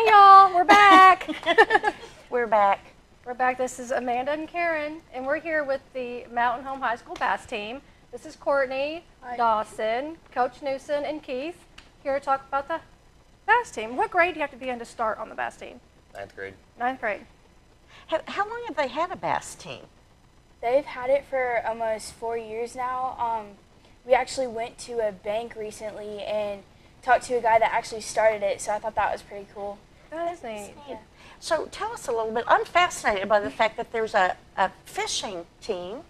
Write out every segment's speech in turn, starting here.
Hey y'all, we're back. We're back. We're back. This is Amanda and Karen, and we're here with the Mountain Home High School bass team. This is Courtney, Hi. Dawson, Coach Newsom, and Keith here to talk about the bass team. What grade do you have to be in to start on the bass team? Ninth grade. Ninth grade. How long have they had a bass team? They've had it for almost 4 years now. We actually went to a bank recently and talked to a guy that actually started it, so I thought that was pretty cool. That is neat. Yeah. So tell us a little bit. I'm fascinated by the fact that there's a fishing team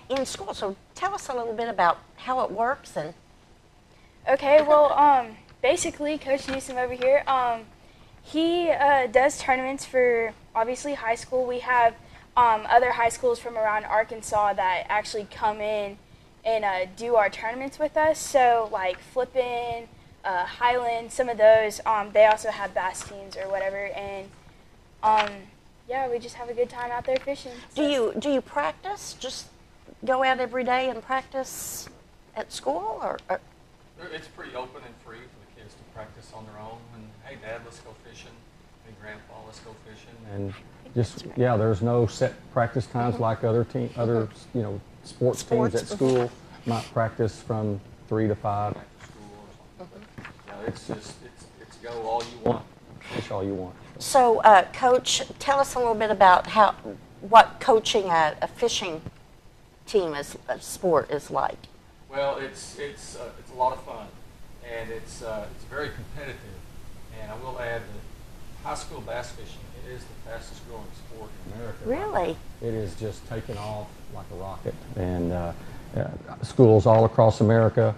in school. So tell us a little bit about how it works. And Okay, well, basically, Coach Newsom over here, he does tournaments for, obviously, high school. We have other high schools from around Arkansas that actually come in and do our tournaments with us. So, like Flippin', Highland, some of those, they also have bass teams or whatever. And, yeah, we just have a good time out there fishing. So. do you practice? Just go out every day and practice at school, or? It's pretty open and free for the kids to practice on their own. And hey, Dad, let's go fishing. Hey, Grandpa, let's go fishing. And just there's no set practice times like other sports teams at school might practice from 3 to 5. Back to school or something. But, yeah, it's just it's go all you want, Fish all you want. So, Coach, tell us a little bit about what coaching a fishing team sport is like. Well, it's a lot of fun, and it's very competitive. And I will add that high school bass fishing is the fastest growing sport in America. Really? It is just taking off like a rocket. And schools all across America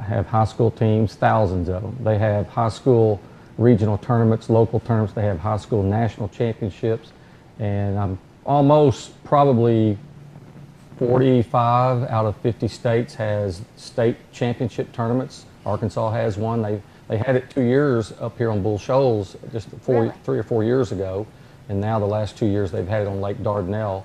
have high school teams, thousands of them. They have high school regional tournaments, local tournaments. They have high school national championships. And I'm almost probably 45 out of 50 states has state championship tournaments. Arkansas has one. They had it 2 years up here on Bull Shoals just 3 or 4 years ago, and now the last 2 years they've had it on Lake Dardanelle.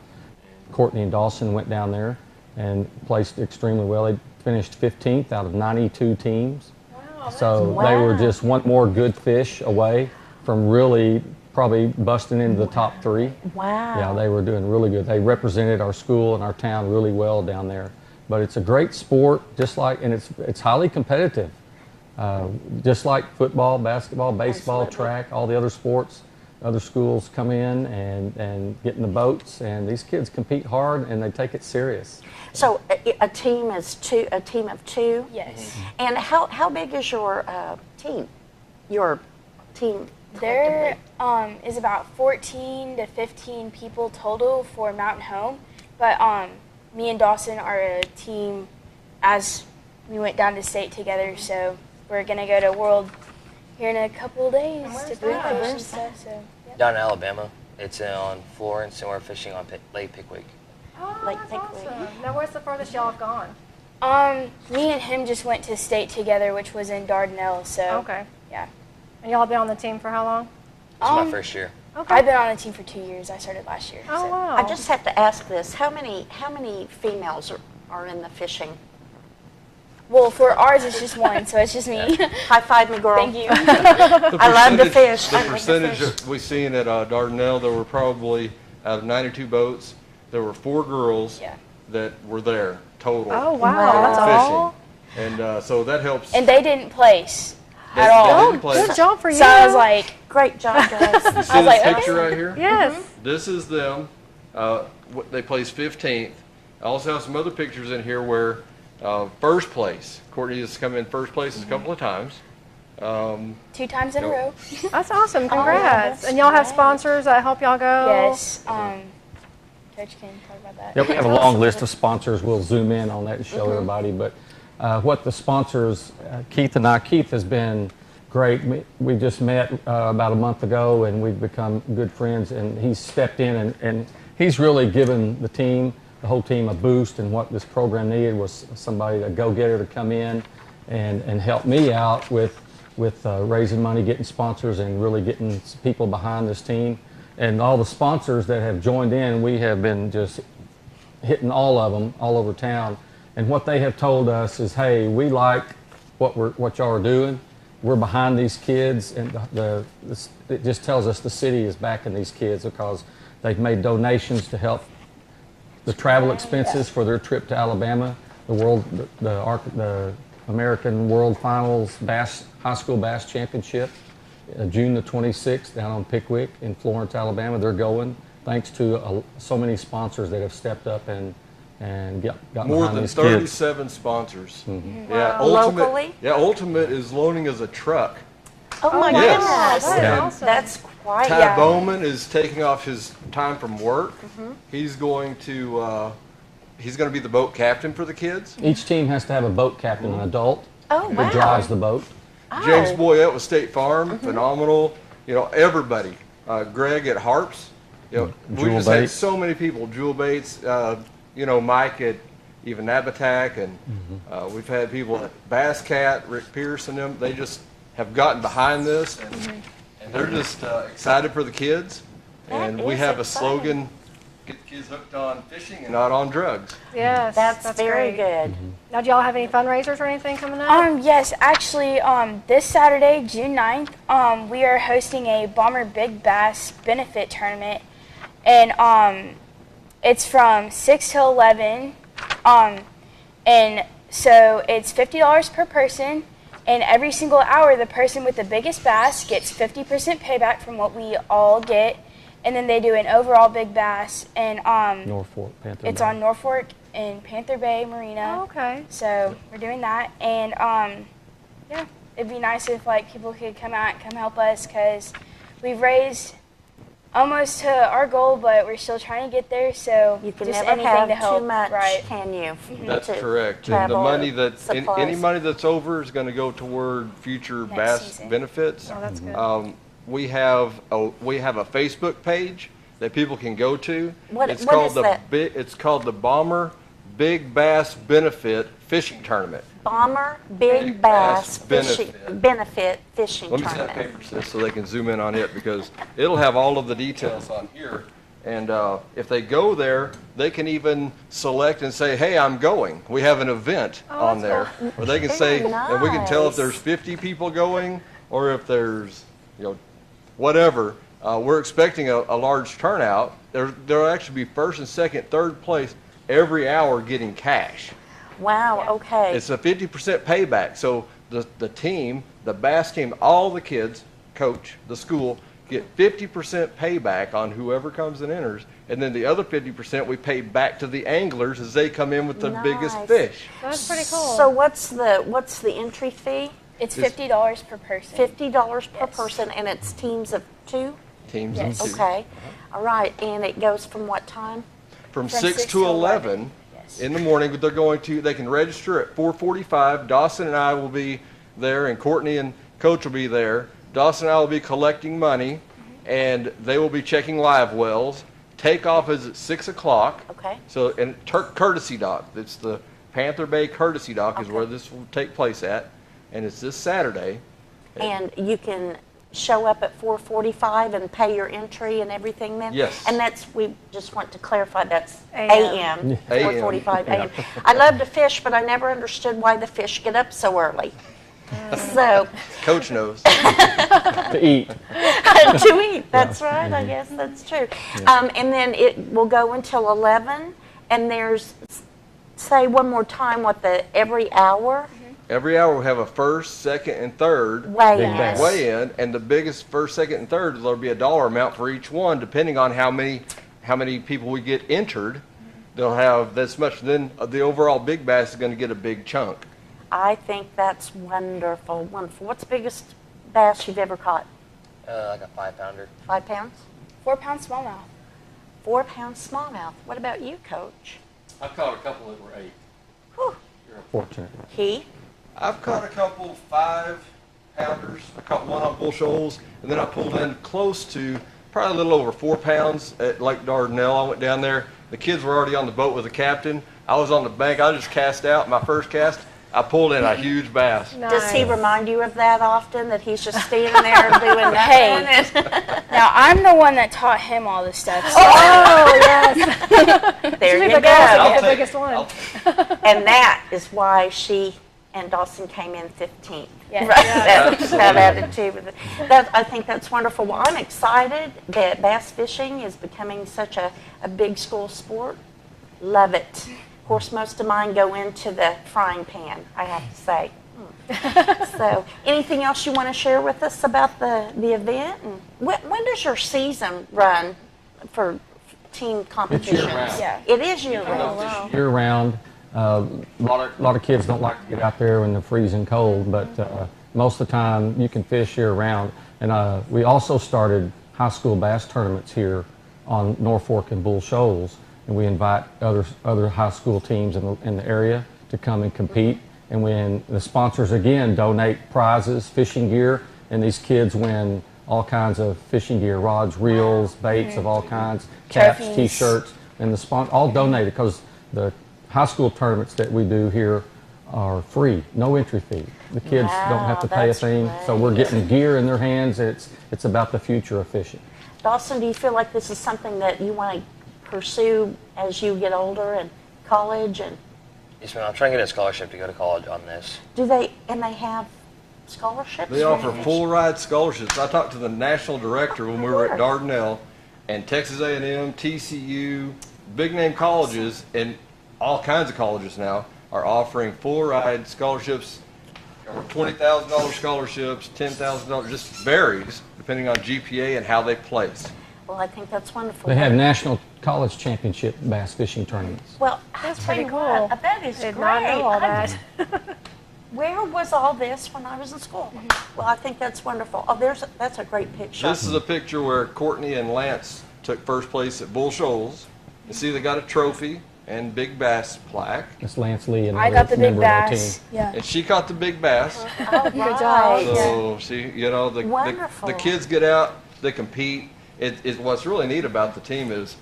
Courtney and Dawson went down there and placed extremely well. They finished 15th out of 92 teams. Wow. So they were just one more good fish away from really probably busting into the top 3. Wow. Yeah, they were doing really good. They represented our school and our town really well down there. But it's a great sport, and it's highly competitive. Just like football, basketball, baseball, track, all the other sports, other schools come in and get in the boats, and these kids compete hard and they take it serious. So a team of 2? Yes. And how big is your team? Your team? There is about 14 to 15 people total for Mountain Home, but me and Dawson are a team as we went down to state together, so we're going to go to World here in a couple of days to fish and stuff. So, yep. Down in Alabama. It's on Florence, and we're fishing on Lake Pickwick. Oh, Like that's Pickwick. awesome. Now, where's the furthest y'all have gone? Me and him just went to state together, which was in Dardanelle, so Okay. yeah. And y'all have been on the team for how long? It's my first year. Okay. I've been on the team for 2 years. I started last year. Oh, so. wow. I just have to ask this: how many females are in the fishing? Well, for ours, it's just one, so it's just me. High five me, girl. Thank you. I love to fish. The I love to percentage fish. that we seen at Dardanelle, there were probably, out of 92 boats, there were 4 girls Yeah. that were there total. Oh, wow. Wow. That's all? Fishing. And so that helps. And they didn't place They- at they all. didn't play. Good job for you. So I was like, Great job, guys. You see I was this like, picture okay. right here? Yes. This is them. They placed 15th. I also have some other pictures in here where first place. Courtney has come in first place a couple of times. 2 times in a row. That's awesome. Congrats. And y'all have sponsors that help y'all go? Yes. Coach can talk about that. Yeah, we have a long list of sponsors. We'll zoom in on that and show everybody. But what the sponsors, Keith has been great. We just met about a month ago, and we've become good friends. And he's stepped in, and he's really given the whole team, a boost. And what this program needed was somebody, a go-getter, to come in and help me out with raising money, getting sponsors, and really getting people behind this team. And all the sponsors that have joined in, we have been just hitting all of them all over town. And what they have told us is, hey, we like what y'all are doing, we're behind these kids, and it just tells us the city is backing these kids because they've made donations to help the travel expenses for their trip to Alabama, the American World Finals High School Bass Championship, June the 26th down on Pickwick in Florence, Alabama. They're going thanks to so many sponsors that have stepped up and got More behind than these kids. 37 sponsors. Yeah, Wow. Locally? Yeah, Ultimate is loaning us a truck. Oh my Yes. goodness. That is Yeah. awesome. That's quite. Ty Bowman is taking off his time from work. He's going to be the boat captain for the kids. Each team has to have a boat captain, an adult, Oh, wow. that drives the boat. James Boyette with State Farm, phenomenal. You know, everybody. Greg at Harps. You know, we Jewel just had Bates. so many people. Jewel Bates, you know, Mike at even Nabatac, and we've had people at Bass Cat, Rick Pierce and them. They just have gotten behind this, and they're just excited for the kids. That And we is have a exciting. slogan: "Get the kids hooked on fishing and not on drugs." Yes, That's very great. good. Now, do y'all have any fundraisers or anything coming up? Yes, actually, this Saturday, June 9th, we are hosting a Bomber Big Bass benefit tournament, and it's from 6 to 11, and so it's $50 per person, and every single hour, the person with the biggest bass gets 50% payback from what we all get, and then they do an overall big bass, and Norfolk, Panther it's Bay. on Norfolk and Panther Bay Marina. Oh, okay. So we're doing that, and yeah, it'd be nice if like people could come out and come help us because we've raised almost to our goal, but we're still trying to get there. So You can just never anything have to help, too much, right? can you? That's To correct. And the travel money or that any supplies. money that's over is going to go toward future Next bass season. benefits. Oh, that's good. We have a Facebook page that people can go to. What it's is called that? It's called the Bomber Big Bass Benefit Fishing Tournament. Bomber Big Bass benefit fishing Let me see that tournament. paper, sis, so they can zoom in on it because it'll have all of the details on here. And if they go there, they can even select and say, "Hey, I'm going." We have an event on there where they can say, Very and we can tell if nice. there's 50 people going or if there's, you know, whatever. We're expecting a large turnout. There'll actually be first and second, third place every hour getting cash. Wow, okay. It's a 50% payback. So the team, the bass team, all the kids, coach, the school, get 50% payback on whoever comes and enters. And then the other 50% we pay back to the anglers as they come in with the biggest Nice. fish. That's pretty cool. So what's the entry fee? It's It's- $50 per person. $50 per Yes. person, and it's teams of 2? Teams Yes. of two. Okay. All right, and it goes from what time? From From 6 6 to to 11 Yes. in the morning, they can register at 4:45. Dawson and I will be there, and Courtney and Coach will be there. Dawson and I will be collecting money, and they will be checking live wells. Takeoff is at 6 o'clock. Okay. So, and courtesy dock. It's the Panther Bay courtesy dock is Okay. where this will take place at, and it's this Saturday. And you can show up at 4:45 and pay your entry and everything then? Yes. And we just want to clarify, that's AM. AM, 4:45 AM. I love to fish, but I never understood why the fish get up so early. So, Coach knows. To eat. to eat, that's right, I guess that's true. And then it will go until 11, and there's, say one more time, every hour Every hour we have a first, second, and third weigh-in. bass. weigh-in, and the biggest first, second, and third, there'll be a dollar amount for each one, depending on how many people we get entered. They'll have this much. Then the overall big bass is going to get a big chunk. I think that's wonderful, wonderful. What's the biggest bass you've ever caught? Like a 5-pounder. 5 pounds? 4-pound smallmouth. 4 pounds smallmouth. What about you, Coach? I caught a couple that were 8. Whew. Fortunate. He? I've caught a couple 5-pounders. I caught one on Bull Shoals, and then I pulled in close to probably a little over 4 pounds at Lake Dardanelle. I went down there. The kids were already on the boat with the captain. I was on the bank. I just cast out. My first cast, I pulled in a huge bass. Does he Nice. remind you of that often, that he's just standing there doing Hey. nothing? Now, I'm the one that taught him all this stuff. So Oh, yes. There She's you the girl go. the biggest one. And that is why she and Dawson came in 15th. Yeah. Right? Yeah. That attitude. I think that's wonderful. Well, I'm excited that bass fishing is becoming such a big school sport. Love it. Of course, most of mine go into the frying pan, I have to say. So, anything else you want to share with us about the event? And when does your season run for team competitions? year-round. Yeah. It is year-round. wow. Year-round. A lot of kids don't like to get out there when the freezing cold, but most of the time you can fish year-round. And we also started high school bass tournaments here on Norfolk and Bull Shoals, and we invite other high school teams in the area to come and compete. And when the sponsors again donate prizes, fishing gear, and these kids win all kinds of fishing gear, rods, reels, baits of all kinds, caps, Trophies. T-shirts, and all donated because the high school tournaments that we do here are free, no entry fee. The kids don't have to Wow, pay a that's thing, so we're great. getting gear in their hands. It's about the future of fishing. Dawson, do you feel like this is something that you want to pursue as you get older and college? And Yes, ma'am. I'm trying to get a scholarship to go to college on this. do they have scholarships? They offer full ride scholarships. I talked to the national director when we were at Dardanelle, and Texas A&M, TCU, big name colleges, and all kinds of colleges now are offering full ride scholarships, $20,000 scholarships, $10,000, just varies depending on GPA and how they place. Well, I think that's wonderful. They have national college championship bass fishing tournaments. Well, That's I tell pretty you cool. what, that is Did great. not know all I- that. Where was all this when I was in school? Well, I think that's wonderful. Oh, that's a great picture. This is a picture where Courtney and Lance took first place at Bull Shoals. You see they got a trophy and big bass plaque. That's Lance Lee and I got the big member of our bass. team. Yeah. And she caught the big bass. Oh, Good job. right. So see, the Wonderful. kids get out, they compete. What's really neat about the team is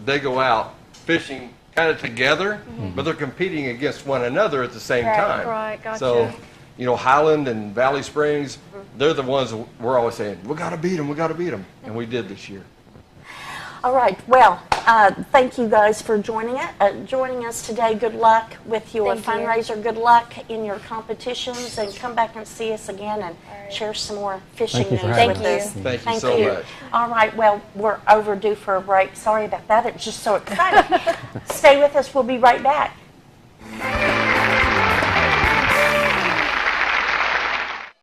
they go out fishing kind of together, but they're competing against one another at the same Right. time. Right, gotcha. So, Highland and Valley Springs, they're the ones we're always saying, we got to beat them, and we did this year. All right. Well, thank you guys for joining us today. Good luck with your Thank you. fundraiser. Good luck in your competitions, and come back and see us again and share some more fishing Thank you news for with having us. us. Thank you so much. All right. Well, we're overdue for a break. Sorry about that. It's just so exciting. Stay with us. We'll be right back.